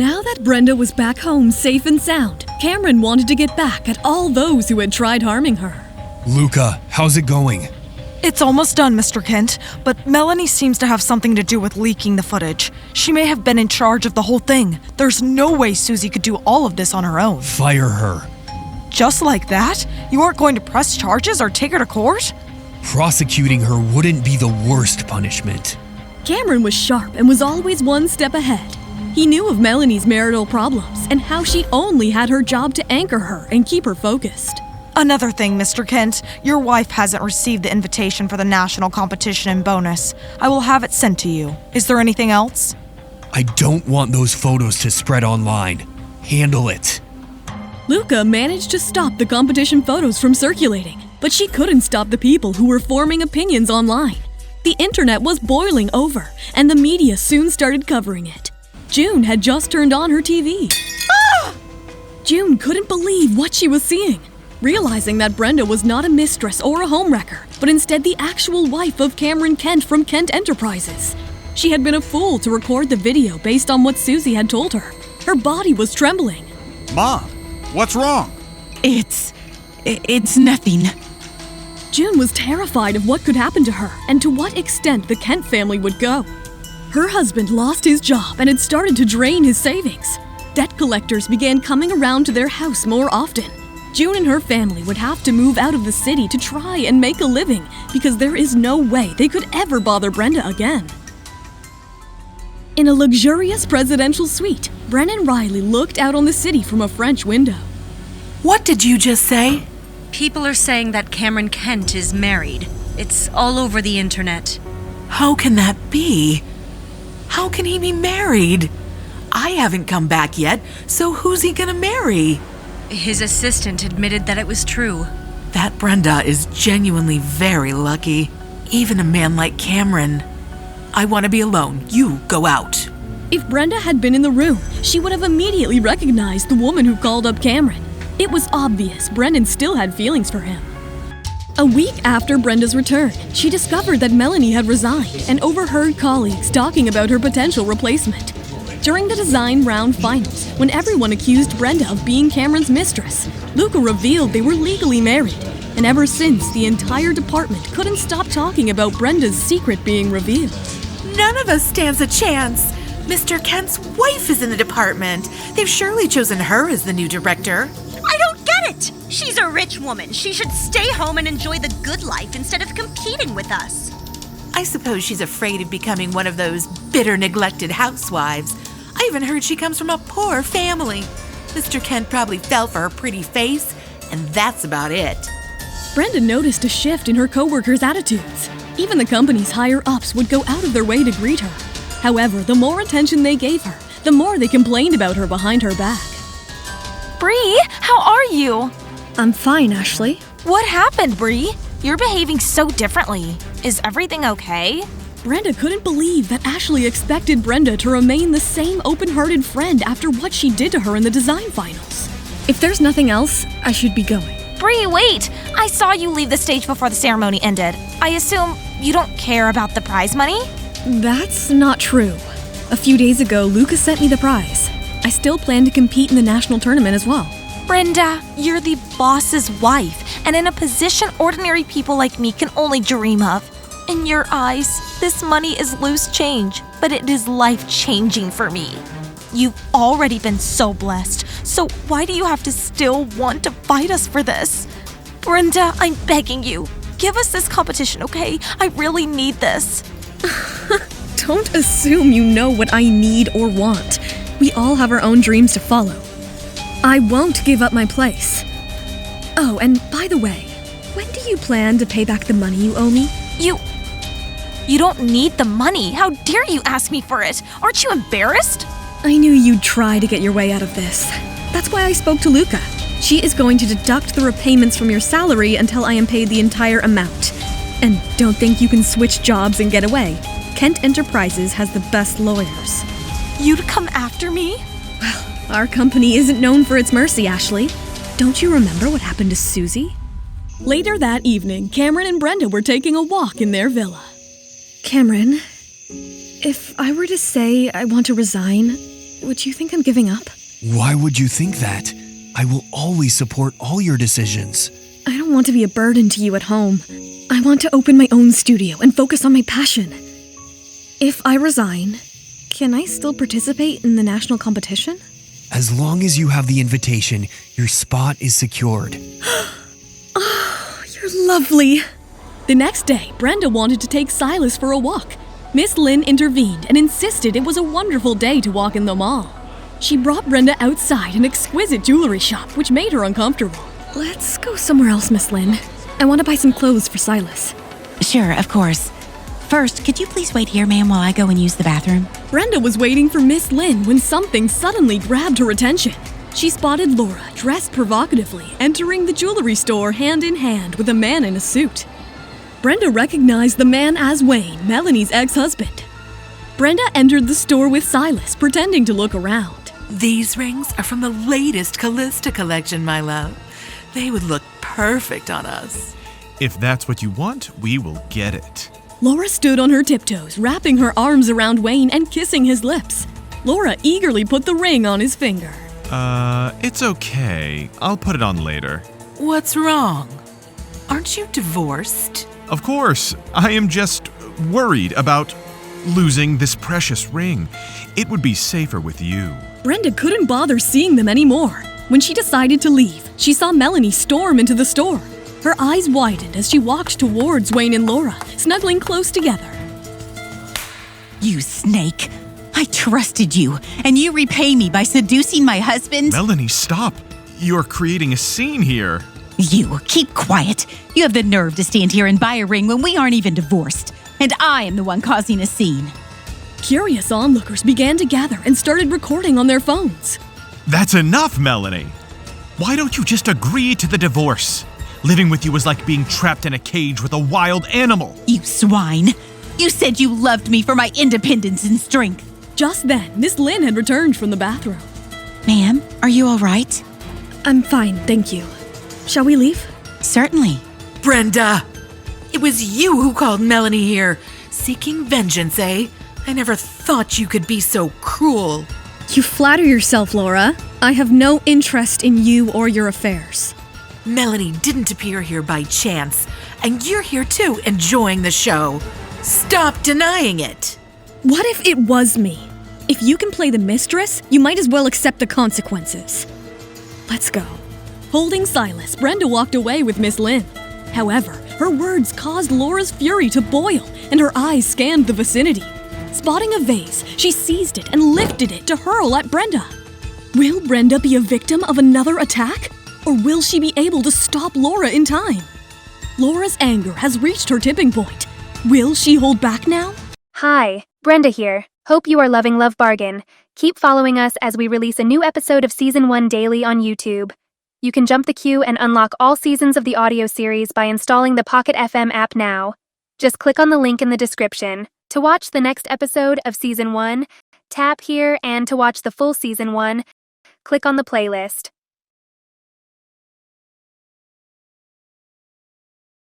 Now that Brenda was back home safe and sound, Cameron wanted to get back at all those who had tried harming her. Luca, how's it going? It's almost done, Mr. Kent, but Mellany seems to have something to do with leaking the footage. She may have been in charge of the whole thing. There's no way Susie could do all of this on her own. Fire her. Just like that? You aren't going to press charges or take her to court? Prosecuting her wouldn't be the worst punishment. Cameron was sharp and was always one step ahead. He knew of Mellany's marital problems and how she only had her job to anchor her and keep her focused. Another thing, Mr. Kent, your wife hasn't received the invitation for the national competition and bonus. I will have it sent to you. Is there anything else? I don't want those photos to spread online. Handle it. Luca managed to stop the competition photos from circulating, but she couldn't stop the people who were forming opinions online. The internet was boiling over, and the media soon started covering it. June had just turned on her TV. June couldn't believe what she was seeing, realizing that Brenda was not a mistress or a homewrecker, but instead the actual wife of Cameron Kent from Kent Enterprises. She had been a fool to record the video based on what Susie had told her. Her body was trembling. Mom, what's wrong? It's nothing. June was terrified of what could happen to her and to what extent the Kent family would go. Her husband lost his job and had started to drain his savings. Debt collectors began coming around to their house more often. June and her family would have to move out of the city to try and make a living because there is no way they could ever bother Brenda again. In a luxurious presidential suite, Brennan Riley looked out on the city from a French window. What did you just say? People are saying that Cameron Kent is married. It's all over the internet. How can that be? How can he be married? I haven't come back yet, so who's he gonna marry? His assistant admitted that it was true. That Brenda is genuinely very lucky. Even a man like Cameron. I want to be alone. You go out. If Brenda had been in the room, she would have immediately recognized the woman who called up Cameron. It was obvious Brendan still had feelings for him. A week after Brenda's return, she discovered that Mellany had resigned and overheard colleagues talking about her potential replacement. During the design round finals, when everyone accused Brenda of being Cameron's mistress, Luca revealed they were legally married, and ever since, the entire department couldn't stop talking about Brenda's secret being revealed. None of us stands a chance. Mr. Kent's wife is in the department. They've surely chosen her as the new director. I don't get it! She's a rich woman. She should stay home and enjoy the good life instead of competing with us. I suppose she's afraid of becoming one of those bitter, neglected housewives. I even heard she comes from a poor family. Mr. Kent probably fell for her pretty face, and that's about it. Brenda noticed a shift in her coworkers' attitudes. Even the company's higher-ups would go out of their way to greet her. However, the more attention they gave her, the more they complained about her behind her back. Bree, how are you? I'm fine, Ashley. What happened, Bree? You're behaving so differently. Is everything okay? Brenda couldn't believe that Ashley expected Brenda to remain the same open-hearted friend after what she did to her in the design finals. If there's nothing else, I should be going. Bree, wait! I saw you leave the stage before the ceremony ended. I assume you don't care about the prize money? That's not true. A few days ago, Lucas sent me the prize. I still plan to compete in the national tournament as well. Brenda, you're the boss's wife, and in a position ordinary people like me can only dream of. In your eyes, this money is loose change, but it is life-changing for me. You've already been so blessed, so why do you have to still want to fight us for this? Brenda, I'm begging you, give us this competition, okay? I really need this. Don't assume you know what I need or want. We all have our own dreams to follow. I won't give up my place. Oh, and by the way, when do you plan to pay back the money you owe me? You don't need the money. How dare you ask me for it? Aren't you embarrassed? I knew you'd try to get your way out of this. That's why I spoke to Luca. She is going to deduct the repayments from your salary until I am paid the entire amount. And don't think you can switch jobs and get away. Kent Enterprises has the best lawyers. You'd come after me? Well, our company isn't known for its mercy, Ashley. Don't you remember what happened to Susie? Later that evening, Cameron and Brenda were taking a walk in their villa. Cameron, if I were to say I want to resign, Would you think I'm giving up? Why would you think that? I will always support all your decisions. I don't want to be a burden to you at home. I want to open my own studio and focus on my passion. If I resign, can I still participate in the national competition? As long as you have the invitation, your spot is secured. Oh, you're lovely. The next day, Brenda wanted to take Silas for a walk. Miss Lynn intervened and insisted it was a wonderful day to walk in the mall. She brought Brenda outside an exquisite jewelry shop, which made her uncomfortable. Let's go somewhere else, Miss Lynn. I want to buy some clothes for Silas. Sure, of course. First, could you please wait here, ma'am, while I go and use the bathroom? Brenda was waiting for Miss Lynn when something suddenly grabbed her attention. She spotted Laura, dressed provocatively, entering the jewelry store hand in hand with a man in a suit. Brenda recognized the man as Wayne, Mellany's ex-husband. Brenda entered the store with Silas, pretending to look around. These rings are from the latest Callista collection, my love. They would look perfect on us. If that's what you want, we will get it. Laura stood on her tiptoes, wrapping her arms around Wayne and kissing his lips. Laura eagerly put the ring on his finger. It's okay. I'll put it on later. What's wrong? Aren't you divorced? Of course, I am just worried about losing this precious ring. It would be safer with you. Brenda couldn't bother seeing them anymore. When she decided to leave, she saw Mellany storm into the store. Her eyes widened as she walked towards Wayne and Laura, snuggling close together. You snake! I trusted you, and you repay me by seducing my husband? Mellany, stop! You're creating a scene here. You, keep quiet. You have the nerve to stand here and buy a ring when we aren't even divorced. And I am the one causing a scene. Curious onlookers began to gather and started recording on their phones. That's enough, Mellany! Why don't you just agree to the divorce? Living with you is like being trapped in a cage with a wild animal. You swine! You said you loved me for my independence and strength. Just then, Miss Lynn had returned from the bathroom. Ma'am, are you all right? I'm fine, thank you. Shall we leave? Certainly. Brenda! It was you who called Mellany here. Seeking vengeance, eh? I never thought you could be so cruel. You flatter yourself, Laura. I have no interest in you or your affairs. Mellany didn't appear here by chance, and you're here too, enjoying the show. Stop denying it. What if it was me? If you can play the mistress, you might as well accept the consequences. Let's go. Holding Silas, Brenda walked away with Miss Lynn. However, her words caused Laura's fury to boil, and her eyes scanned the vicinity. Spotting a vase, she seized it and lifted it to hurl at Brenda. Will Brenda be a victim of another attack? Or will she be able to stop Laura in time? Laura's anger has reached her tipping point. Will she hold back now? Hi, Brenda here. Hope you are loving Love Bargain. Keep following us as we release a new episode of Season 1 daily on YouTube. You can jump the queue and unlock all seasons of the audio series by installing the Pocket FM app now. Just click on the link in the description. To watch the next episode of Season 1, tap here, and to watch the full Season 1, click on the playlist.